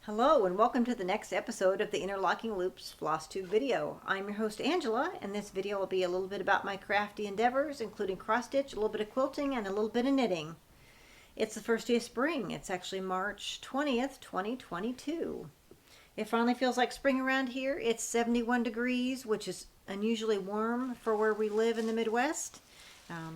Hello and welcome to the next episode of the Interlocking Loops Flosstube video. I'm your host Angela, and this video will be a little bit about my crafty endeavors, including cross stitch, a little bit of quilting, and a little bit of knitting. It's the first day of spring. It's actually March 20th, 2022. It finally feels like spring around here. It's 71 degrees, which is unusually warm for where we live in the Midwest,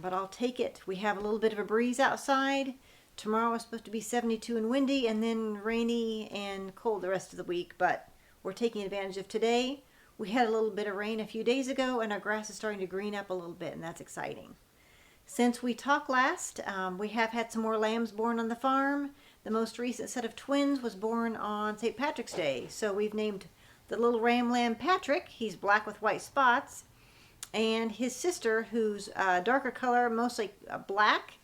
but I'll take it. We have a little bit of a breeze outside. Tomorrow is supposed to be 72 and windy, and then rainy and cold the rest of the week, but we're taking advantage of today. We had a little bit of rain a few days ago, and our grass is starting to green up a little bit, and that's exciting. Since we talked last, we have had some more lambs born on the farm. The most recent set of twins was born on St. Patrick's Day, so we've named the little ram lamb Patrick. He's black with white spots, and his sister, who's darker color, mostly black,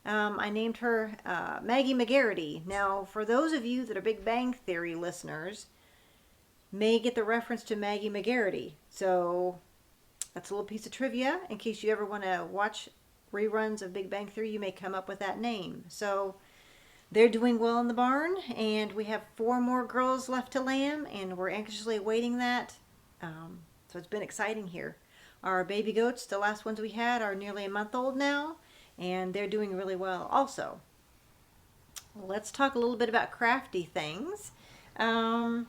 I named her Maggie McGarity. Now, for those of you that are Big Bang Theory listeners, may get the reference to Maggie McGarity. So that's a little piece of trivia. In case you ever want to watch reruns of Big Bang Theory, you may come up with that name. So they're doing well in the barn, and we have 4 more girls left to lamb, and we're anxiously awaiting that. So it's been exciting here. Our baby goats, the last ones we had, are nearly a month old now, and they're doing really well also. Let's talk a little bit about crafty things. I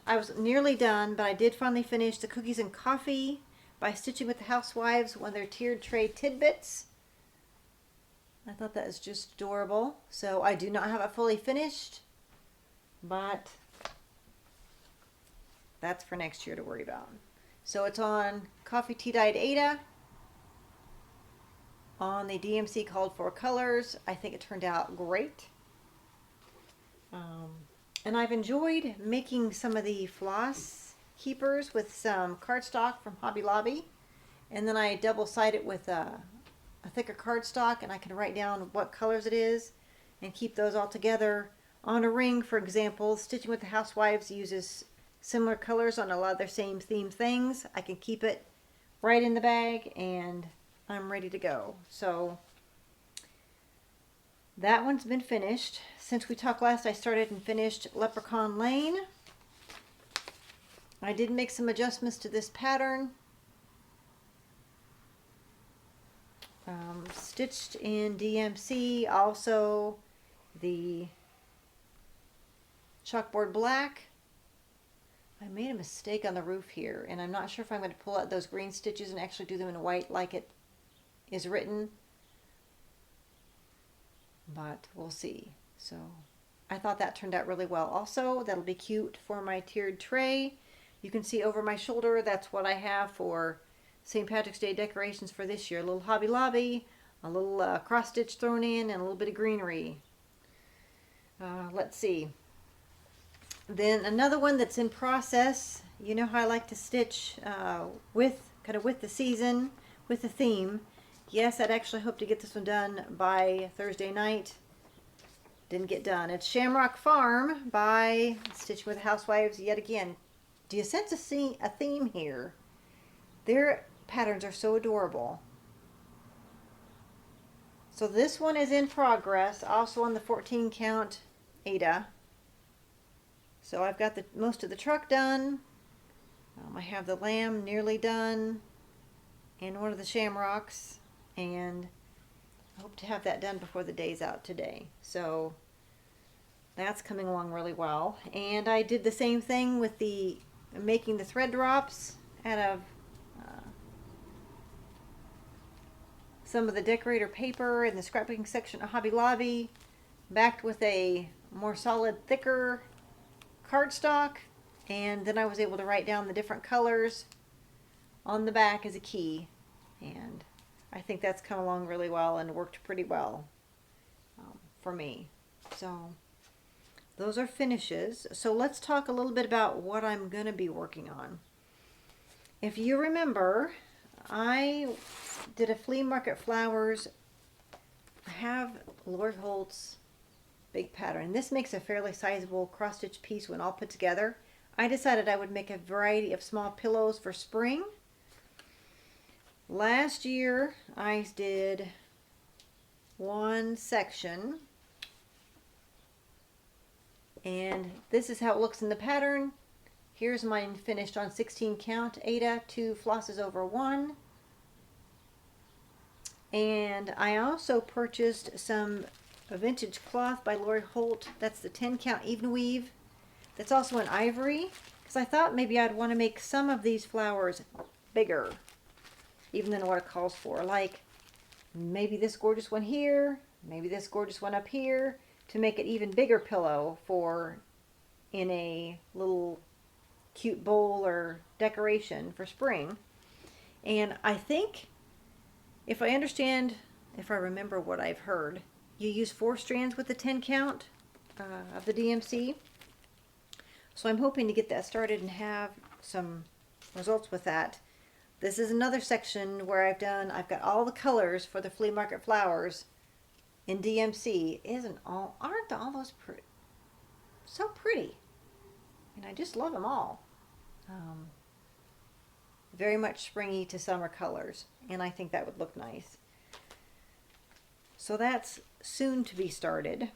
was nearly done, but I did finally finish the cookies and coffee by Stitching with the Housewives, one of their tiered tray tidbits. I thought that was just adorable. So I do not have it fully finished, but that's for next year to worry about. So it's on Coffee Tea Dyed Ada on the DMC called for colors. I think it turned out great. And I've enjoyed making some of the floss keepers with some cardstock from Hobby Lobby. And then I double-side it with a thicker cardstock, and I can write down what colors it is and keep those all together. On a ring, for example, Stitching with the Housewives uses similar colors on a lot of their same theme things. I can keep it right in the bag, and I'm ready to go. So that one's been finished. Since we talked last, I started and finished Leprechaun Lane. I did make some adjustments to this pattern. Stitched in DMC, also the chalkboard black. I made a mistake on the roof here, and I'm not sure if I'm going to pull out those green stitches and actually do them in white like it is written, but we'll see. So I thought that turned out really well. Also, that'll be cute for my tiered tray. You can see over my shoulder, that's what I have for St. Patrick's Day decorations for this year. A little Hobby Lobby, a little cross stitch thrown in, and a little bit of greenery. Let's see. Then another one that's in process. You know how I like to stitch with the season, with the theme. Yes, I'd actually hoped to get this one done by Thursday night. Didn't get done. It's Shamrock Farm by Stitching with the Housewives yet again. Do you sense a theme here? Their patterns are so adorable. So this one is in progress, also on the 14 count Ada. So I've got most of the truck done. I have the lamb nearly done, and one of the shamrocks, and I hope to have that done before the day's out today. So that's coming along really well. And I did the same thing with making the thread drops out of some of the decorator paper in the scrapbooking section of Hobby Lobby, backed with a more solid, thicker cardstock, and then I was able to write down the different colors on the back as a key, and I think that's come along really well and worked pretty well for me. So those are finishes. So let's talk a little bit about what I'm going to be working on. If you remember, I did a flea market flowers. I have Lori Holt's big pattern. This makes a fairly sizable cross stitch piece when all put together. I decided I would make a variety of small pillows for spring. Last year I did one section And this is how it looks in the pattern. Here's mine finished on 16 count Aida, 2 flosses over 1. And I also purchased some vintage cloth by Lori Holt. That's the 10 count even weave. That's also an ivory, because I thought maybe I'd want to make some of these flowers bigger, even than what it calls for. Like maybe this gorgeous one here, maybe this gorgeous one up here, to make it even bigger pillow for in a little cute bowl or decoration for spring. And I think, if I remember what I've heard, you use 4 strands with the 10 count of the DMC. So I'm hoping to get that started and have some results with that. This is another section where I've got all the colors for the flea market flowers in DMC. Aren't all those pretty? So pretty. And I just love them all. Very much springy to summer colors, and I think that would look nice. So that's soon to be started.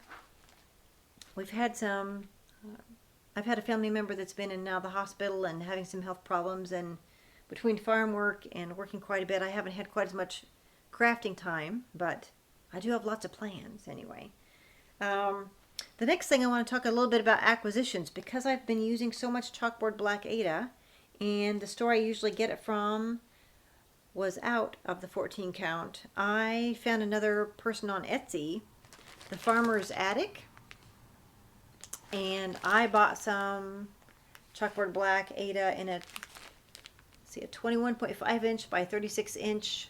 We've had I've had a family member that's been in now the hospital and having some health problems, and between farm work and working quite a bit, I haven't had quite as much crafting time, but I do have lots of plans anyway. The next thing I want to talk a little bit about acquisitions, because I've been using so much chalkboard black Aida, and the store I usually get it from was out of the 14 count. I found another person on Etsy, the Farmer's Attic, and I bought some chalkboard black Aida in a 21.5 inch by 36 inch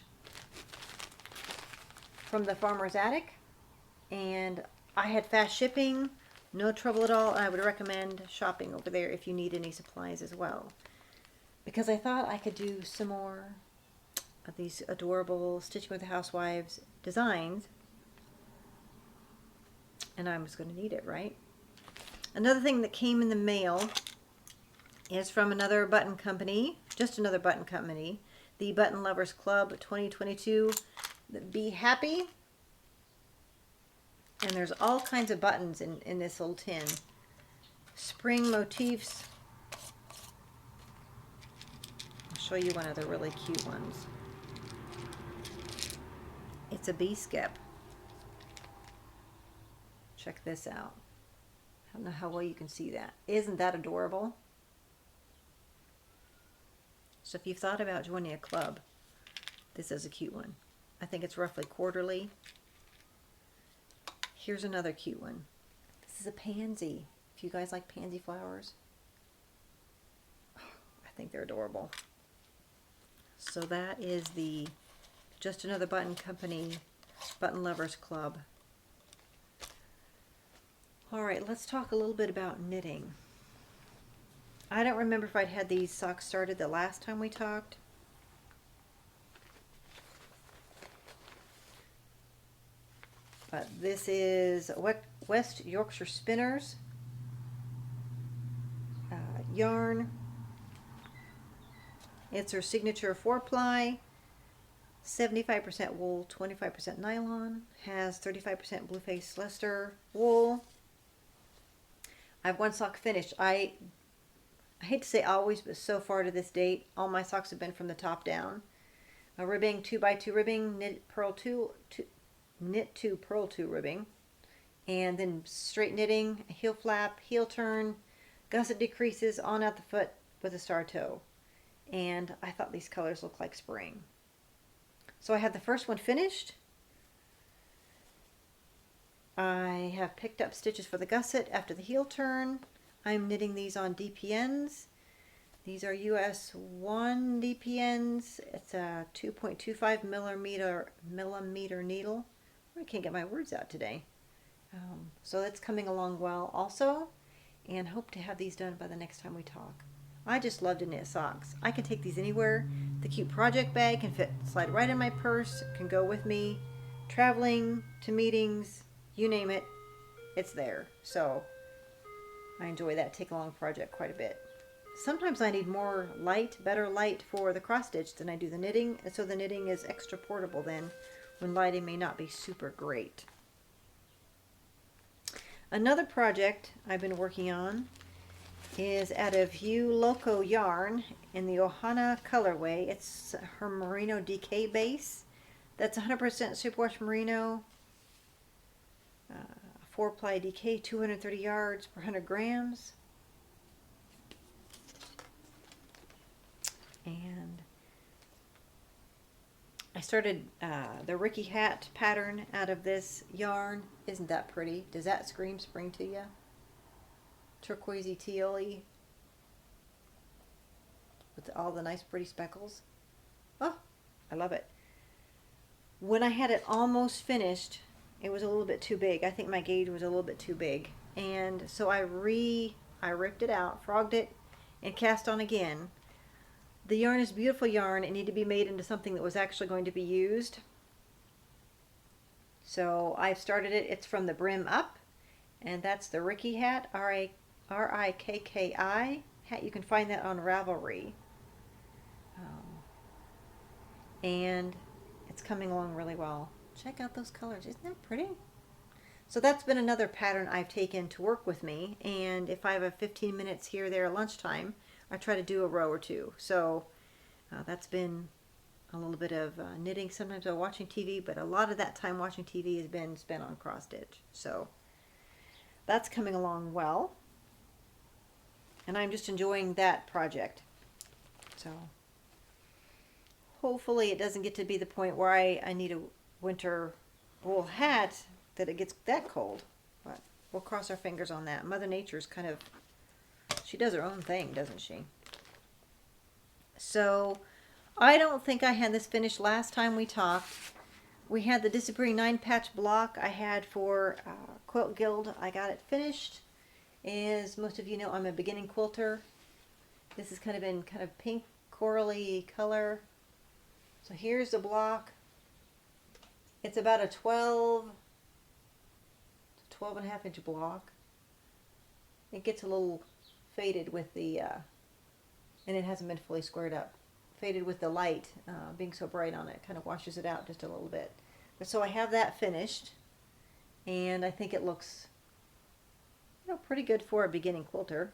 from the Farmer's Attic, and I had fast shipping, no trouble at all, and I would recommend shopping over there if you need any supplies as well. Because I thought I could do some more of these adorable Stitching with the Housewives designs, and I was going to need it, right? Another thing that came in the mail is from another button company, just another button company, the Button Lovers Club 2022, the Be Happy. And there's all kinds of buttons in this little tin. Spring motifs. I'll show you one of the really cute ones. It's a bee skip. Check this out. I don't know how well you can see that. Isn't that adorable? So if you've thought about joining a club, this is a cute one. I think it's roughly quarterly. Here's another cute one. This is a pansy. If you guys like pansy flowers, I think they're adorable. So that is the Just Another Button Company Button Lovers Club. Alright, let's talk a little bit about knitting. I don't remember if I'd had these socks started the last time we talked. But this is West Yorkshire Spinners yarn. It's her signature 4-ply, 75% wool, 25% nylon, has 35% blue face Leicester wool. I have one sock finished. I hate to say always, but so far to this date, all my socks have been from the top down. A ribbing, 2x2 ribbing, knit 2 purl 2 ribbing, and then straight knitting, a heel flap, heel turn, gusset decreases on out the foot with a star toe. And I thought these colors looked like spring. So I had the first one finished. I have picked up stitches for the gusset after the heel turn. I'm knitting these on DPNs. These are US 1 DPNs. It's a 2.25 millimeter needle. I can't get my words out today. So that's coming along well also, and hope to have these done by the next time we talk. I just love to knit socks. I can take these anywhere. The cute project bag can slide right in my purse, can go with me traveling, to meetings, you name it, it's there. So I enjoy that take along project quite a bit. Sometimes I need more light, better light for the cross stitch than I do the knitting, and so the knitting is extra portable then when lighting may not be super great. Another project I've been working on is out of View Loco yarn in the Ohana colorway. It's her Merino DK base. That's 100% superwash merino, 4-ply DK, 230 yards per 100 grams. And I started the Ricky hat pattern out of this yarn. Isn't that pretty? Does that scream spring to you? Turquoisey teal-y with all the nice pretty speckles. Oh, I love it. When I had it almost finished, it was a little bit too big. I think my gauge was a little bit too big. And so I ripped it out, frogged it, and cast on again. The yarn is beautiful yarn. It needed to be made into something that was actually going to be used. So I've started it. It's from the brim up, and that's the Ricky hat, R-I-K-K-I hat. You can find that on Ravelry. And it's coming along really well. Check out those colors. Isn't that pretty? So that's been another pattern I've taken to work with me. And if I have a 15 minutes here or there at lunchtime, I try to do a row or two. So that's been a little bit of knitting. Sometimes I'm watching TV, but a lot of that time watching TV has been spent on cross stitch. So that's coming along well. And I'm just enjoying that project. So hopefully it doesn't get to be the point where I need a winter wool hat that it gets that cold. But we'll cross our fingers on that. Mother Nature's kind of, she does her own thing, doesn't she? So I don't think I had this finished last time we talked. We had the Disappearing 9-patch block I had for Quilt Guild. I got it finished. As most of you know, I'm a beginning quilter. This is kind of pink corally color. So here's the block. It's about a 12 and a half inch block. It gets a little faded with the, and it hasn't been fully squared up. Faded with the light being so bright on it, kind of washes it out just a little bit. But so I have that finished, and I think it looks, pretty good for a beginning quilter.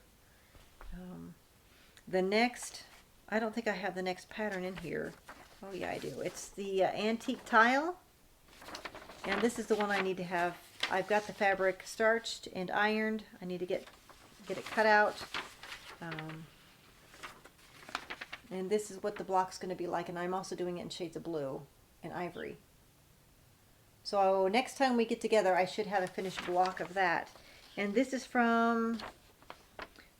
The next, I don't think I have the next pattern in here. Oh yeah, I do. It's the antique tile, and this is the one I need to have. I've got the fabric starched and ironed. I need to get it cut out. And this is what the block's going to be like, and I'm also doing it in shades of blue and ivory. So next time we get together, I should have a finished block of that. And this is from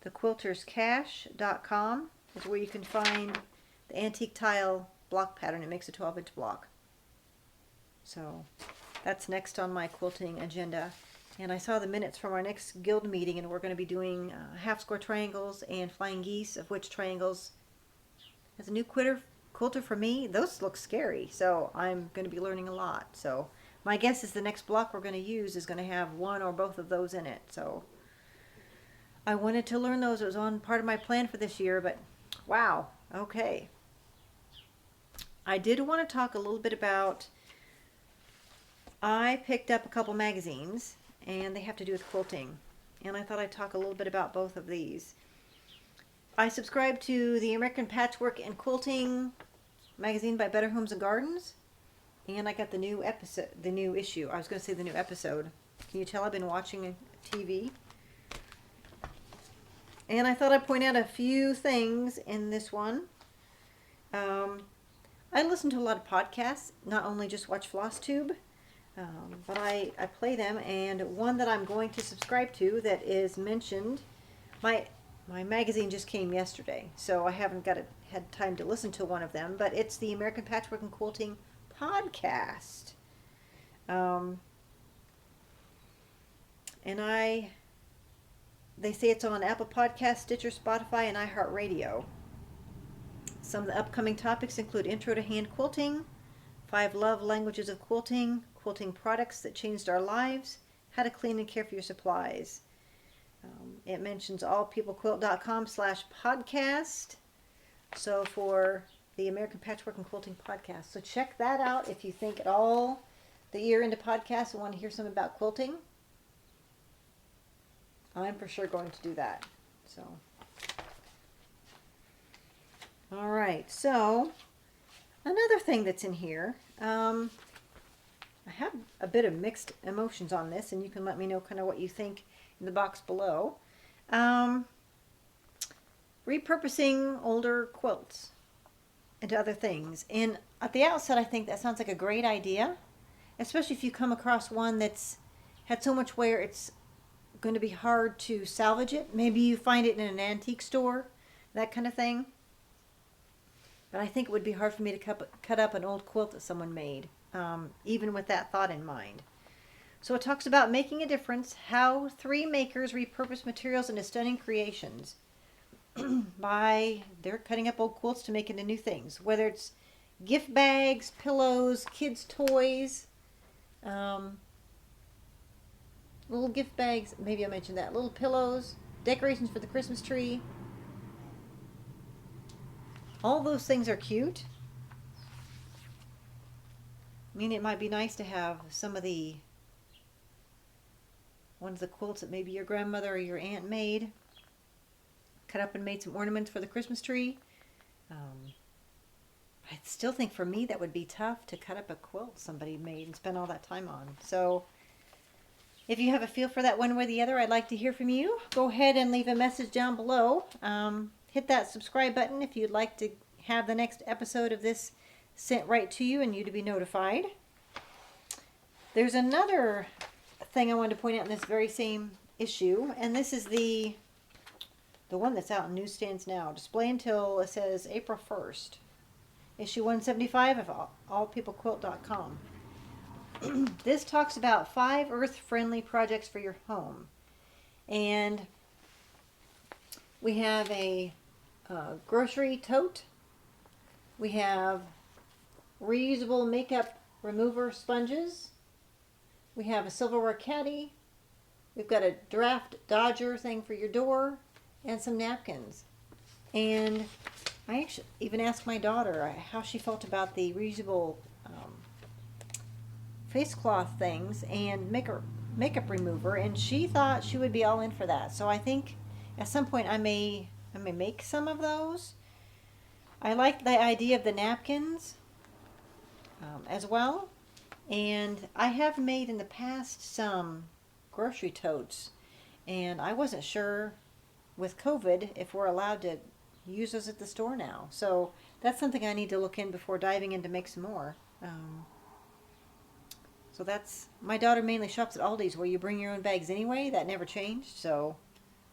the quilterscash.com, is where you can find the antique tile block pattern. It makes a 12-inch block. So that's next on my quilting agenda. And I saw the minutes from our next guild meeting, and we're going to be doing half square triangles and flying geese, of which triangles, as a new quilter for me, those look scary. So I'm going to be learning a lot. So my guess is the next block we're going to use is going to have one or both of those in it. So I wanted to learn those. It was on part of my plan for this year, but wow. Okay. I did want to talk a little bit about, I picked up a couple magazines, and they have to do with quilting. And I thought I'd talk a little bit about both of these. I subscribe to the American Patchwork and Quilting magazine by Better Homes and Gardens. And I got the new episode, the new issue. I was going to say the new episode. Can you tell I've been watching TV? And I thought I'd point out a few things in this one. I listen to a lot of podcasts, not only just watch Flosstube, but I play them. And one that I'm going to subscribe to that is mentioned, my magazine just came yesterday, so I haven't had time to listen to one of them, but it's the American Patchwork and Quilting podcast. And they say it's on Apple Podcasts, Stitcher, Spotify, and iHeartRadio. Some of the upcoming topics include Intro to Hand Quilting, 5 Love Languages of Quilting, Quilting Products That Changed Our Lives, How to Clean and Care for Your Supplies. It mentions allpeoplequilt.com/podcast. So for the American Patchwork and Quilting podcast. So check that out if you think at all that you're into podcasts and want to hear something about quilting. I'm for sure going to do that. So, all right. So, another thing that's in here, I have a bit of mixed emotions on this, and you can let me know kind of what you think in the box below. Repurposing older quilts into other things. And at the outset, I think that sounds like a great idea, especially if you come across one that's had so much wear it's going to be hard to salvage it. Maybe you find it in an antique store, that kind of thing. But I think it would be hard for me to cut up an old quilt that someone made, even with that thought in mind. So it talks about making a difference, how 3 makers repurpose materials into stunning creations. They're cutting up old quilts to make into new things, whether it's gift bags, pillows, kids' toys, little gift bags, maybe I mentioned that, little pillows, decorations for the Christmas tree. All those things are cute. I mean, it might be nice to have some of the ones of the quilts that maybe your grandmother or your aunt made, cut up and made some ornaments for the Christmas tree. I still think for me that would be tough to cut up a quilt somebody made and spend all that time on. So if you have a feel for that one way or the other, I'd like to hear from you. Go ahead and leave a message down below. Hit that subscribe button if you'd like to have the next episode of this sent right to you and you to be notified. There's another thing I wanted to point out in this very same issue, and this is the one that's out in newsstands now. Display until, it says, April 1st. Issue 175 of allpeoplequilt.com. This talks about 5 earth-friendly projects for your home. And we have a grocery tote. We have reusable makeup remover sponges. We have a silverware caddy. We've got a draft dodger thing for your door and some napkins. And I actually even asked my daughter how she felt about the reusable face cloth things and makeup remover, and she thought she would be all in for that. So I think at some point I may make some of those. I like the idea of the napkins as well, and I have made in the past some grocery totes, and I wasn't sure with COVID if we're allowed to use those at the store now. So that's something I need to look in before diving in to make some more. So that's, my daughter mainly shops at Aldi's where you bring your own bags anyway. That never changed. So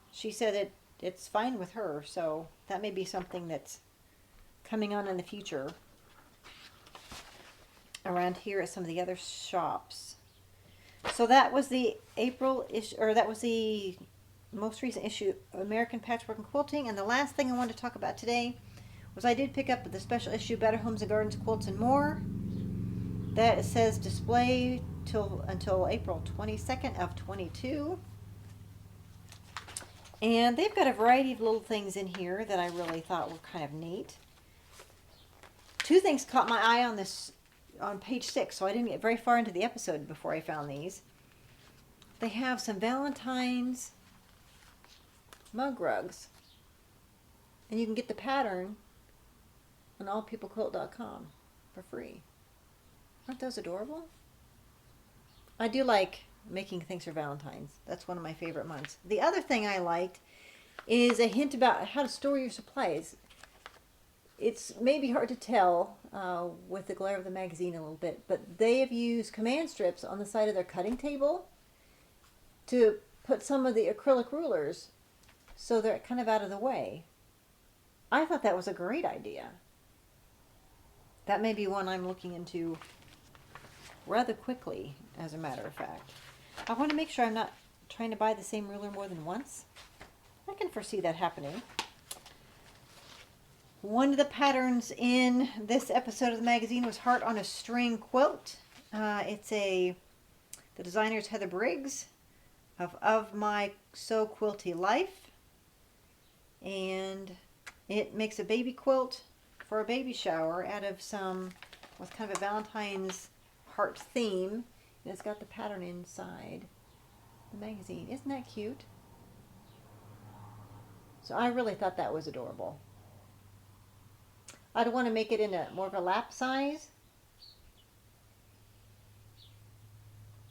she said it's fine with her. So that may be something that's coming on in the future around here at some of the other shops. So that was the April issue, or that was the most recent issue of American Patchwork and Quilting. And the last thing I wanted to talk about today was I did pick up the special issue Better Homes and Gardens, Quilts and More. That says display until April 22nd of 22. And they've got a variety of little things in here that I really thought were kind of neat. 2 things caught my eye on this on page 6, so I didn't get very far into the episode before I found these. They have some Valentine's mug rugs, and you can get the pattern on allpeoplequilt.com for free. Aren't those adorable? I do like making things for Valentine's. That's one of my favorite months. The other thing I liked is a hint about how to store your supplies. It's maybe hard to tell with the glare of the magazine a little bit, but they have used command strips on the side of their cutting table to put some of the acrylic rulers so they're kind of out of the way. I thought that was a great idea. That may be one I'm looking into rather quickly, as a matter of fact. I want to make sure I'm not trying to buy the same ruler more than once. I can foresee that happening. One of the patterns in this episode of the magazine was Heart on a String quilt. It's the designer's Heather Briggs of My So Quilty Life. And it makes a baby quilt for a baby shower out of with kind of a Valentine's heart theme. And it's got the pattern inside the magazine. Isn't that cute? So I really thought that was adorable. I'd want to make it in a more of a lap size,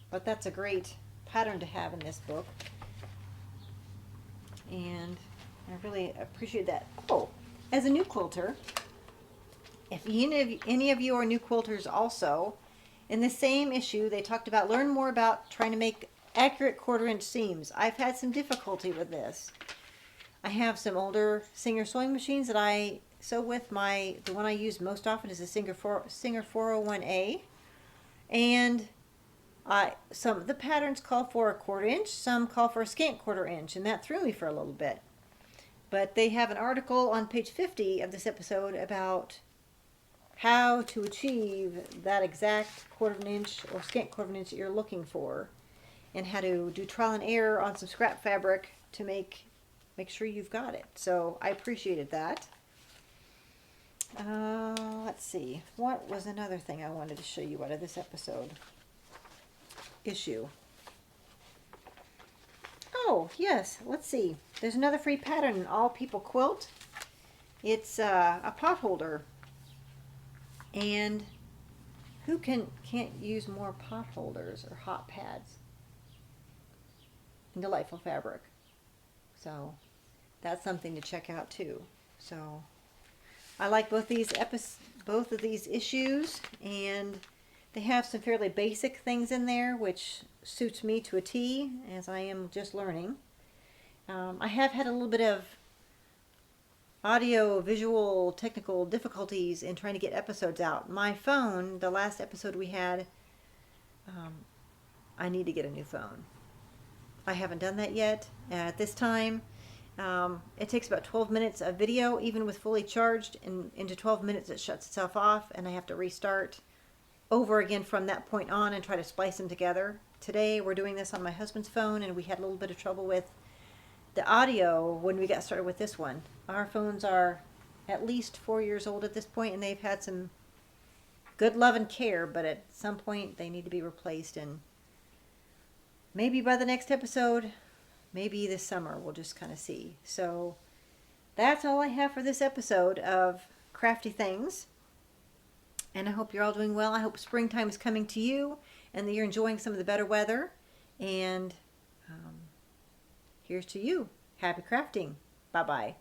but that's a great pattern to have in this book. And I really appreciate that. Oh, as a new quilter, if any of you are new quilters also, in the same issue, they talked about learn more about trying to make accurate 1/4-inch seams. I've had some difficulty with this. I have some older Singer sewing machines that I sew with. The one I use most often is a Singer 401A. And some of the patterns call for a 1/4-inch, some call for a scant 1/4-inch, and that threw me for a little bit. But they have an article on page 50 of this episode about how to achieve that exact 1/4-inch or scant 1/4-inch that you're looking for, and how to do trial and error on some scrap fabric to make sure you've got it. So I appreciated that. Let's see, what was another thing I wanted to show you out of this issue? Oh yes, let's see, there's another free pattern in All People Quilt. It's a pot holder, and who can't use more pot holders or hot pads in delightful fabric? So that's something to check out too. So I like both of these issues, and they have some fairly basic things in there, which suits me to a T, as I am just learning. I have had a little bit of audio, visual, technical difficulties in trying to get episodes out. My phone, the last episode we had, I need to get a new phone. I haven't done that yet. At this time, it takes about 12 minutes of video, even with fully charged, and into 12 minutes it shuts itself off, and I have to restart over again from that point on and try to splice them together. Today we're doing this on my husband's phone, and we had a little bit of trouble with the audio when we got started with this one. Our phones are at least 4 years old at this point, and they've had some good love and care, but at some point they need to be replaced, and maybe by the next episode, maybe this summer, we'll just kind of see. So that's all I have for this episode of Crafty Things. And I hope you're all doing well. I hope springtime is coming to you and that you're enjoying some of the better weather. And here's to you. Happy crafting. Bye-bye.